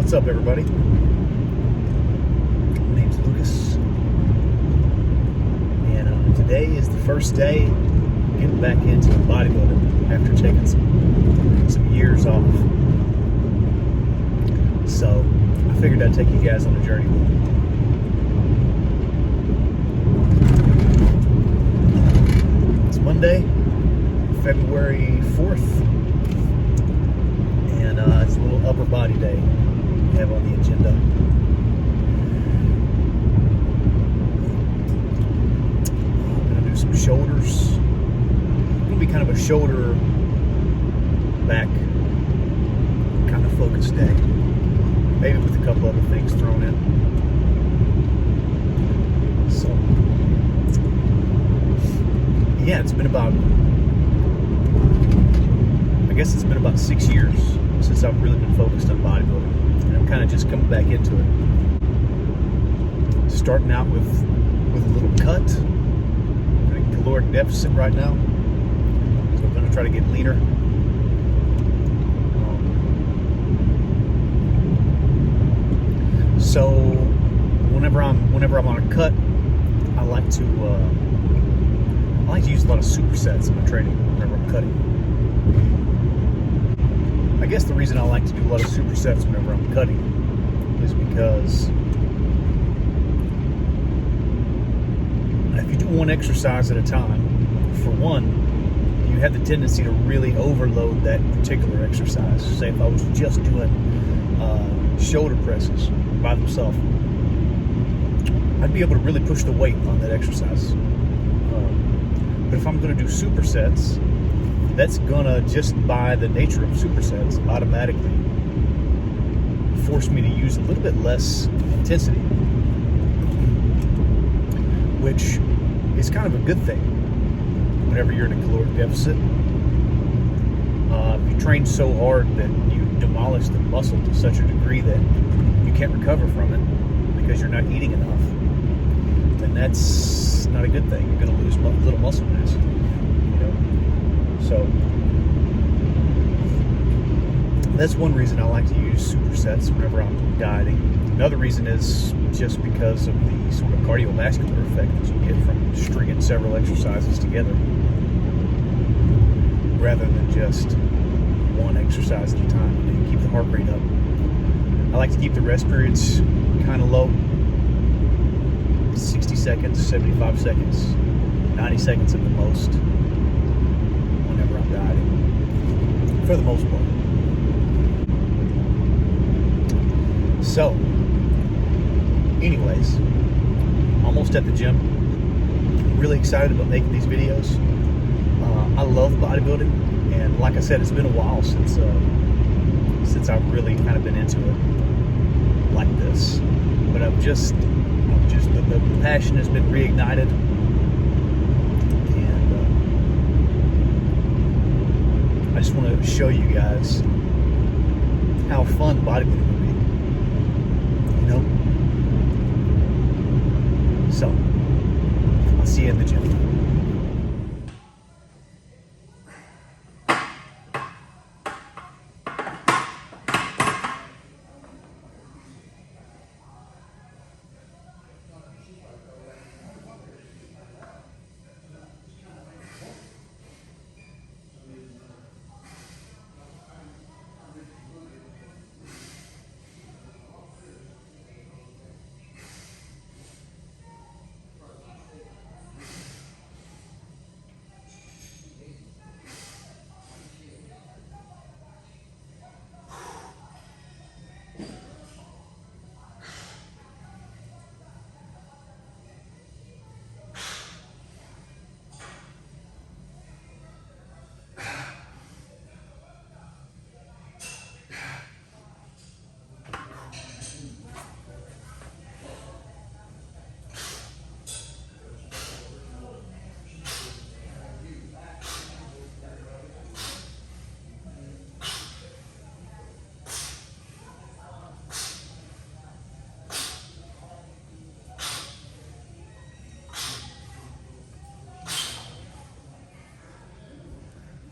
What's up, everybody? My name's Lucas, and today is the first day getting back into bodybuilding after taking some years off. So I figured I'd take you guys on a journey with me. It's Monday, February 4th, and it's a little upper body day we have on the agenda. I'm going to do some shoulders. It's going to be kind of a shoulder back kind of focused day, maybe with a couple other things thrown in. So yeah, it's been about, I guess it's been about 6 years since I've really been focused on bodybuilding, and I'm kind of just coming back into it. Starting out with a little cut. I'm in a caloric deficit right now, so I'm going to try to get leaner. So whenever I'm on a cut, I like to use a lot of supersets in my training whenever I'm cutting. I guess the reason I like to do a lot of supersets whenever I'm cutting is because if you do one exercise at a time, for one, you have the tendency to really overload that particular exercise. Say if I was just doing shoulder presses by themselves, I'd be able to really push the weight on that exercise. But if I'm going to do supersets, that's gonna, just by the nature of supersets, automatically force me to use a little bit less intensity, which is kind of a good thing whenever you're in a caloric deficit. If you train so hard that you demolish the muscle to such a degree that you can't recover from it because you're not eating enough, then that's not a good thing. You're going to lose a little muscle mass, you know. So that's one reason I like to use supersets whenever I'm dieting. Another reason is just because of the sort of cardiovascular effect that you get from stringing several exercises together, rather than just one exercise at a time. You keep the heart rate up. I like to keep the rest periods kind of low. 60 seconds, 75 seconds, 90 seconds at the most whenever I'm dieting, for the most part. So, anyways, almost at the gym. Really excited about making these videos. I love bodybuilding, and like I said, it's been a while since I've really kind of been into it like this. But the passion has been reignited, and I just want to show you guys how fun bodybuilding can be, you know? So, I'll see you in the gym.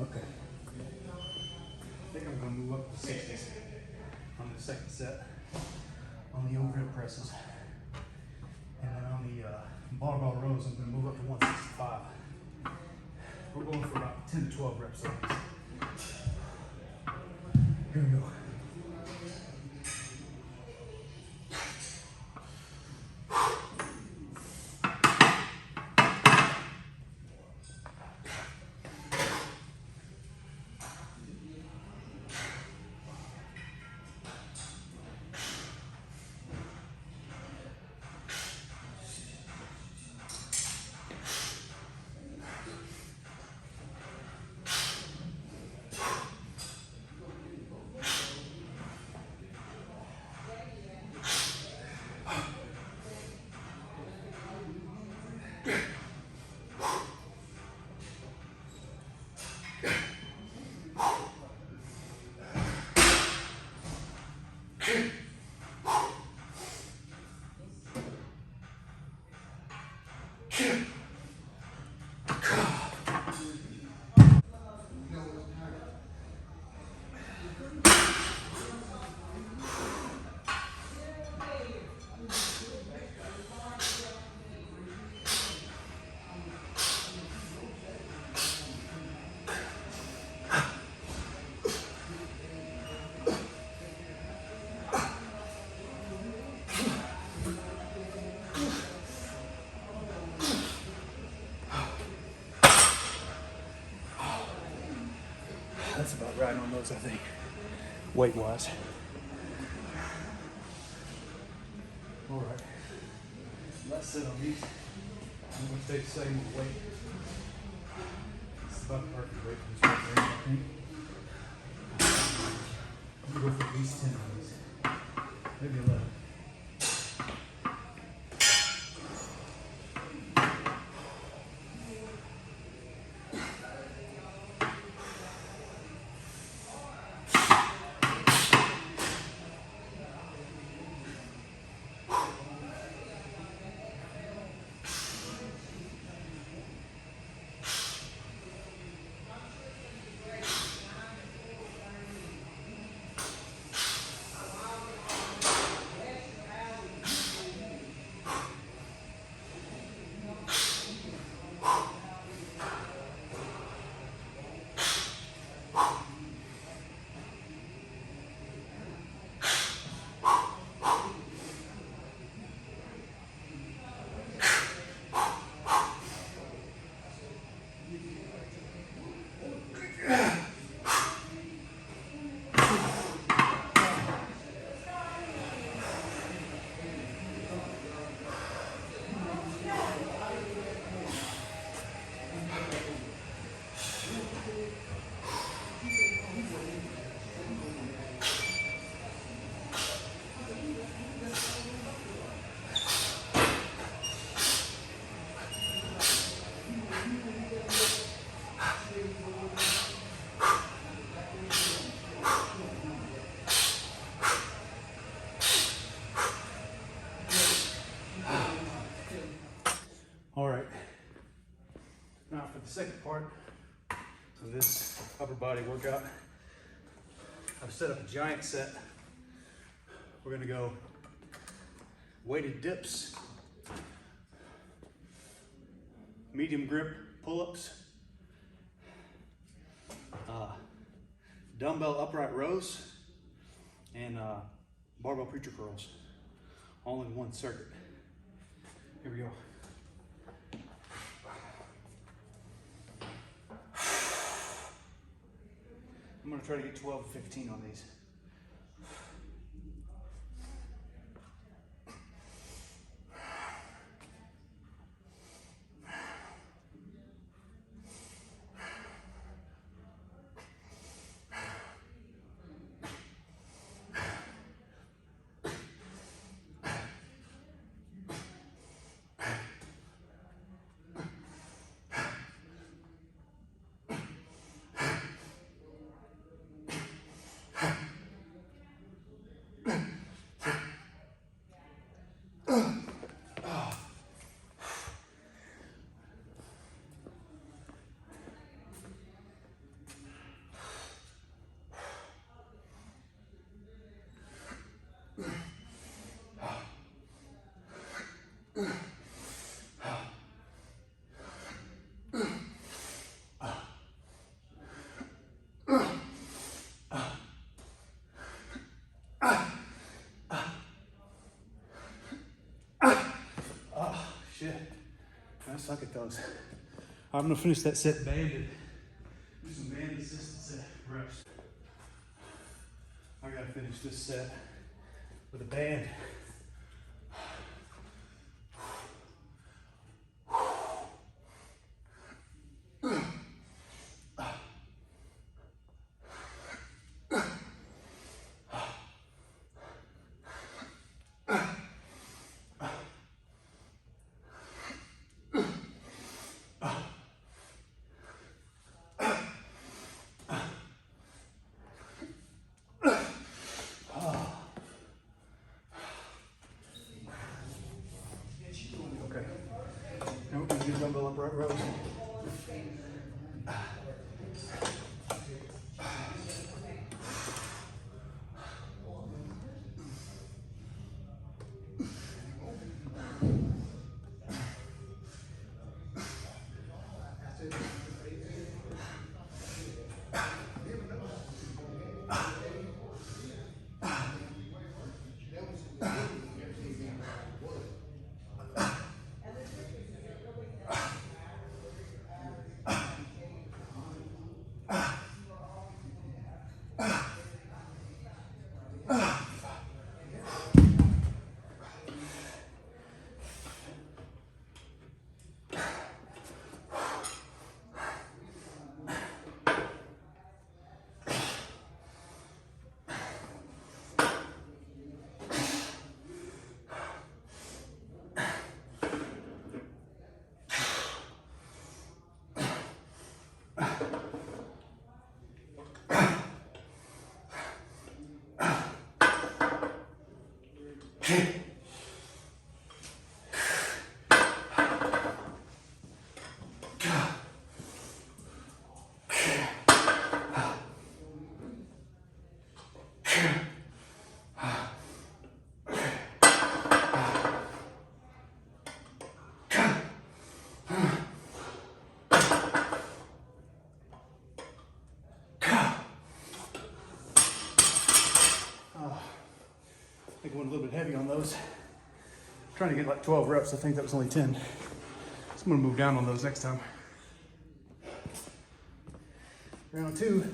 Okay. I think I'm going to move up to 60s on the second set. on the overhead presses. And then on the barbell rows, I'm going to move up to 165. We're going for about 10 to 12 reps on these. Here we go. That's about right on those, I think, weight-wise. All right, let's sit on these. I'm going to stay the same with the weight. It's about the perfect weight for this right there, I think. I'm going to go for at least 10 of these, maybe 11. All right, now for the second part of this upper body workout, I've set up a giant set. We're gonna go weighted dips, medium grip pull-ups, dumbbell upright rows, and barbell preacher curls, all in one circuit. Here we go. I'm gonna try to get 12 to 15 on these. Shit. I suck at those. I'm gonna finish that set banded. Do some band assistance reps. I gotta finish this set with a band. Okay. Now we're gonna do dumbbell upright rows. I think I went a little bit heavy on those. I'm trying to get like 12 reps. I think that was only 10. So I'm gonna move down on those next time. Round 2,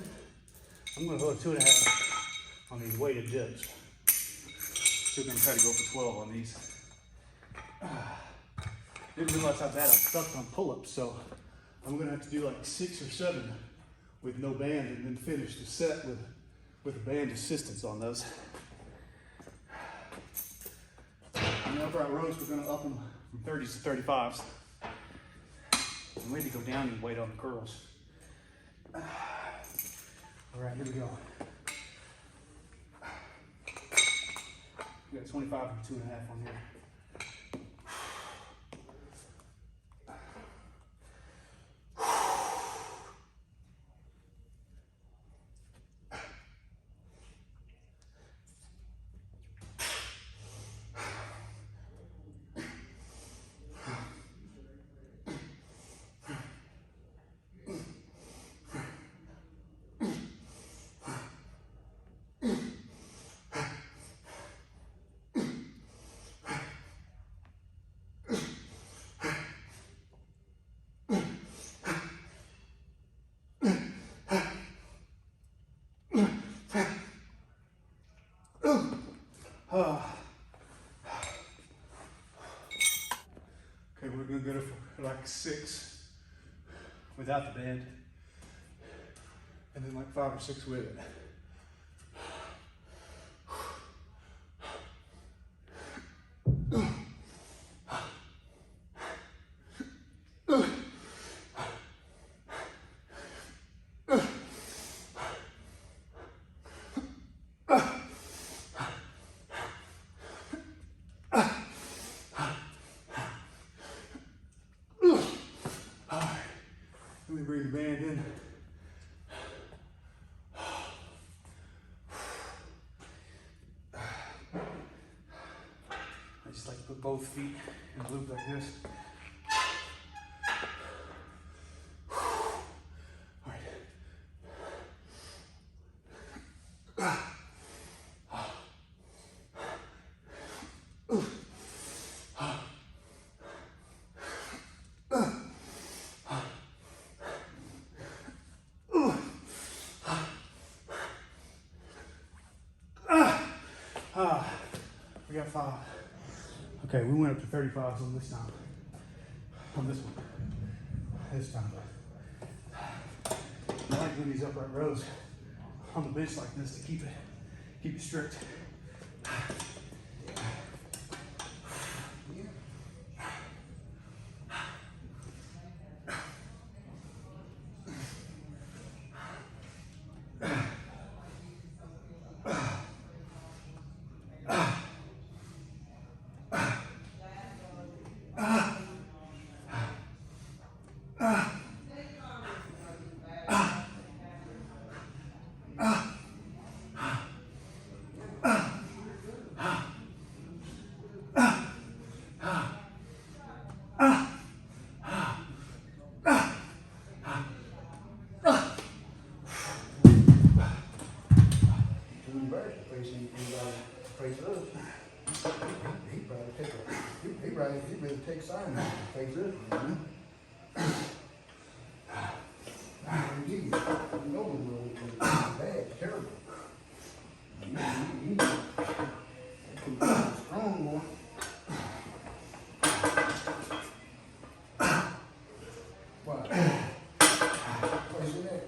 I'm gonna go to 2.5 on these weighted dips. Still gonna try to go for 12 on these. Didn't realize how bad I sucked on pull-ups, so I'm gonna have to do like 6 or 7 with no band and then finish the set with a band assistance on those. And the upright rows, we're gonna up them from 30s to 35s. And we need to go down and weight on the curls. All right, here we go. We got 25 and 2.5 on here. Okay, we're gonna go to like 6 without the band, and then like 5 or 6 with it. Let me bring the band in. Just like put both feet in a loop like this. All right. We got 5. Okay, we went up to 35s on this time. On this one. This time. I like doing these upright rows on the bench like this to keep it strict. He'd rather take sign than face this one, you know the world is bad, terrible. You strong boy. What? Where's it at?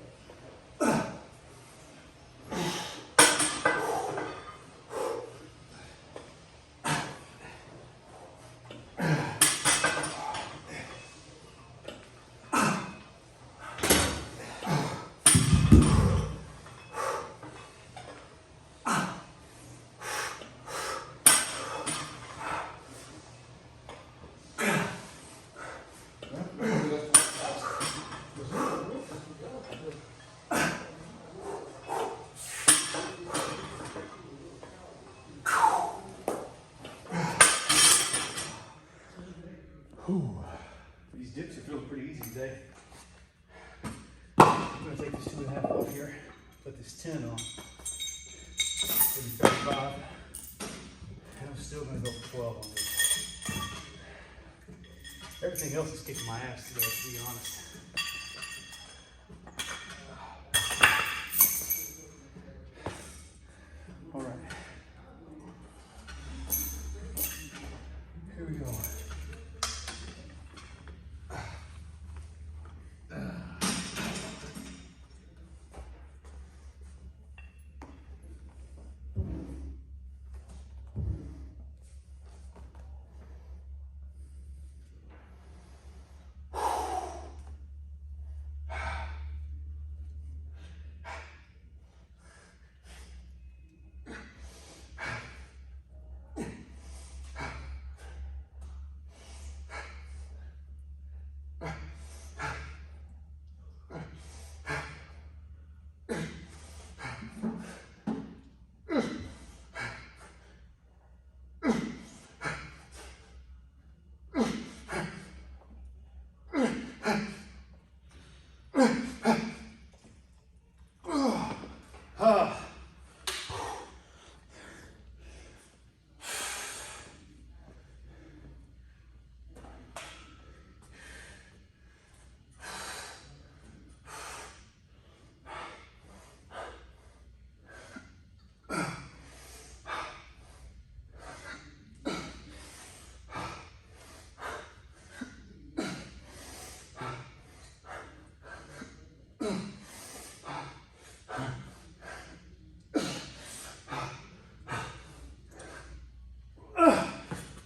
These dips are feeling pretty easy today. I'm going to take this 2.5 off here, put this 10 on, maybe 35, and I'm still going to go for 12 on this. Everything else is kicking my ass today, to be honest. All right. Here we go.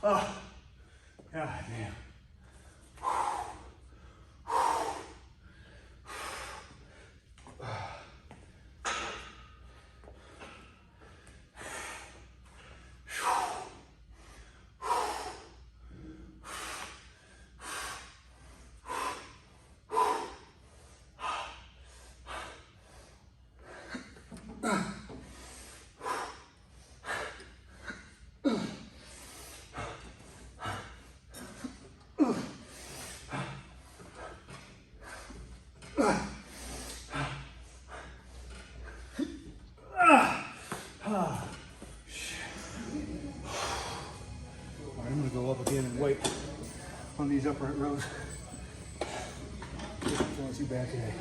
Oh, God damn. I'm gonna go up again and wait on these upright rows. This is not too bad today.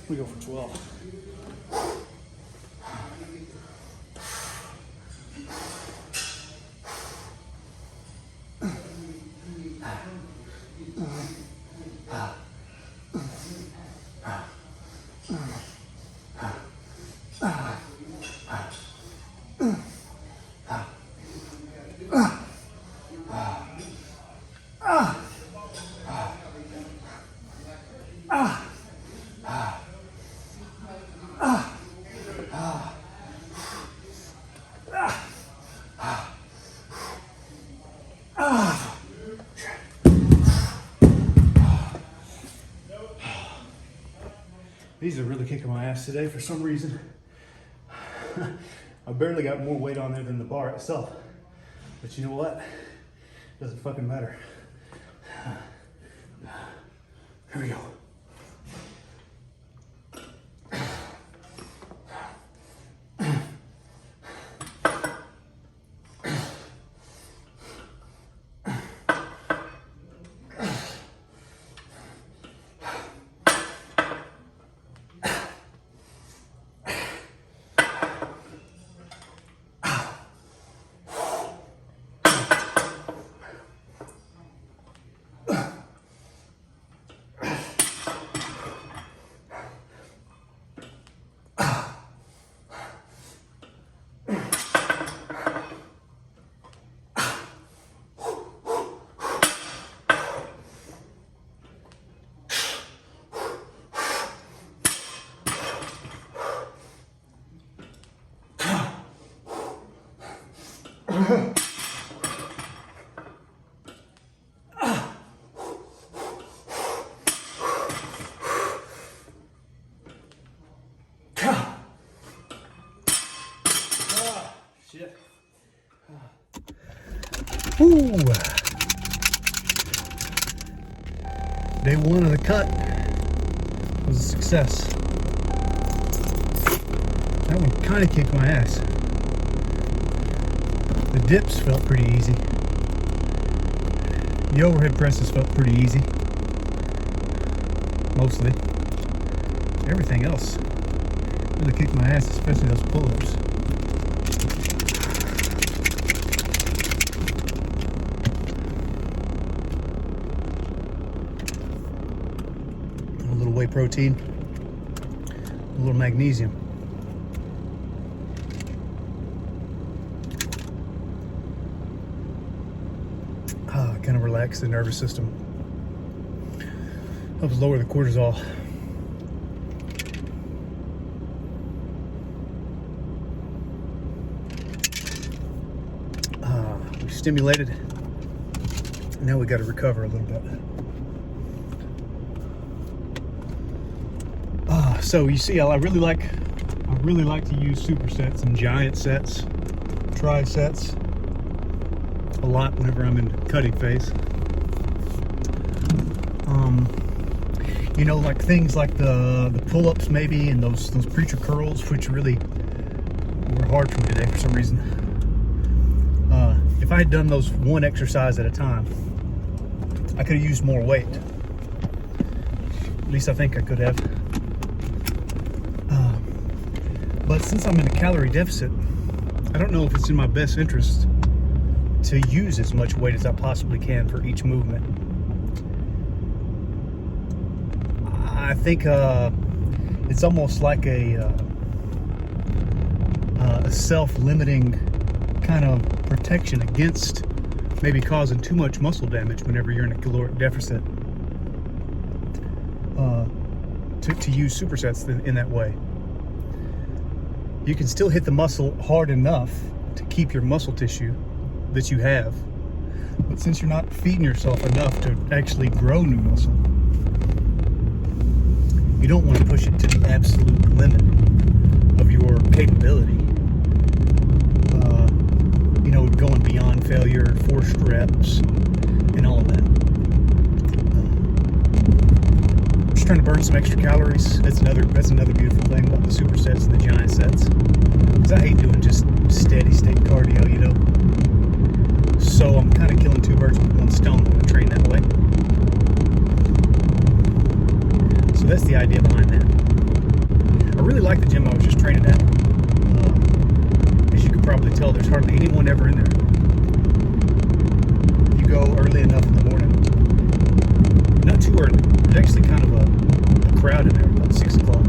We go for 12. These are really kicking my ass today for some reason. I barely got more weight on there than the bar itself. But you know what? Doesn't fucking matter. Here we go. Shit. Ooh. Day one of the cut was a success. That one kind of kicked my ass. The dips felt pretty easy. The overhead presses felt pretty easy. Mostly. Everything else really kicked my ass, especially those pull-ups. A little whey protein, a little magnesium. Kind of relax the nervous system. Helps lower the cortisol. We stimulated. Now we got to recover a little bit. So you see, I really like to use supersets and giant sets, tri-sets a lot whenever I'm in cutting phase. You know, like things like the pull-ups maybe, and those preacher curls, which really were hard for me today for some reason. If I had done those one exercise at a time, I could have used more weight. At least I think I could have. But since I'm in a calorie deficit, I don't know if it's in my best interest to use as much weight as I possibly can for each movement. I think it's almost like a self-limiting kind of protection against maybe causing too much muscle damage whenever you're in a caloric deficit, to use supersets in that way. You can still hit the muscle hard enough to keep your muscle tissue that you have, but since you're not feeding yourself enough to actually grow new muscle, you don't want to push it to the absolute limit of your capability. You know, going beyond failure, forced reps, and all of that. Just trying to burn some extra calories. That's another beautiful thing about the supersets and the giant sets. Because I hate doing just steady state cardio, you know. So I'm kind of killing two birds with one stone when I train that way. So that's the idea behind that. I really like the gym I was just training at. As you can probably tell, there's hardly anyone ever in there. You go early enough in the morning. Not too early. There's actually kind of a crowd in there about 6 o'clock.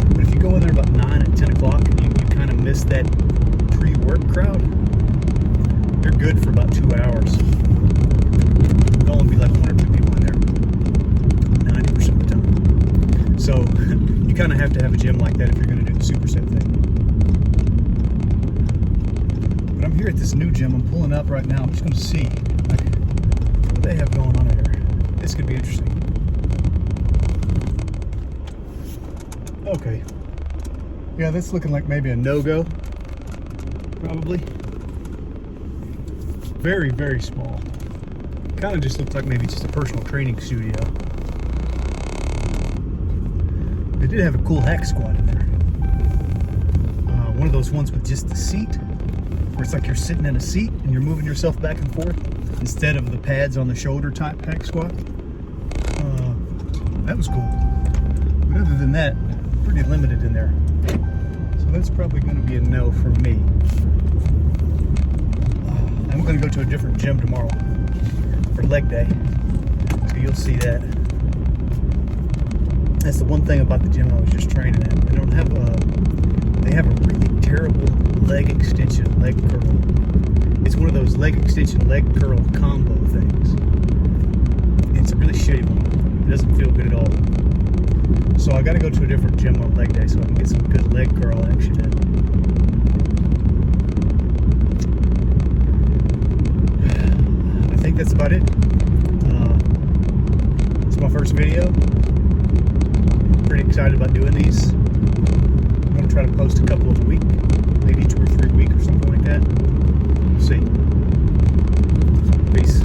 But if you go in there about 9 and 10 o'clock and you kind of miss that pre-work crowd, you're good for about 2 hours. There'll only be like 1 or 2 people in there 90% of the time. So you kind of have to have a gym like that if you're going to do the superset thing. But I'm here at this new gym. I'm pulling up right now. I'm just going to see what do they have going on here. This could be interesting. Okay. Yeah, that's looking like maybe a no-go. Probably. Very, very small. Kind of just looks like maybe just a personal training studio. They did have a cool hack squat in there. One of those ones with just the seat, where it's like you're sitting in a seat and you're moving yourself back and forth instead of the pads on the shoulder type hack squat. That was cool. But other than that, pretty limited in there. So that's probably going to be a no for me. I'm going to go to a different gym tomorrow for leg day. So you'll see that. That's the one thing about the gym I was just training at. They don't have they have a really terrible leg extension, leg curl. It's one of those leg extension, leg curl combo things. It's a really shitty one. It doesn't feel good at all. So I got to go to a different gym on leg day so I can get some good leg curl action in. I think that's about it. It's my first video. Pretty excited about doing these. I'm going to try to post a couple of a week, maybe 2 or 3 a week or something like that. We'll see. Peace.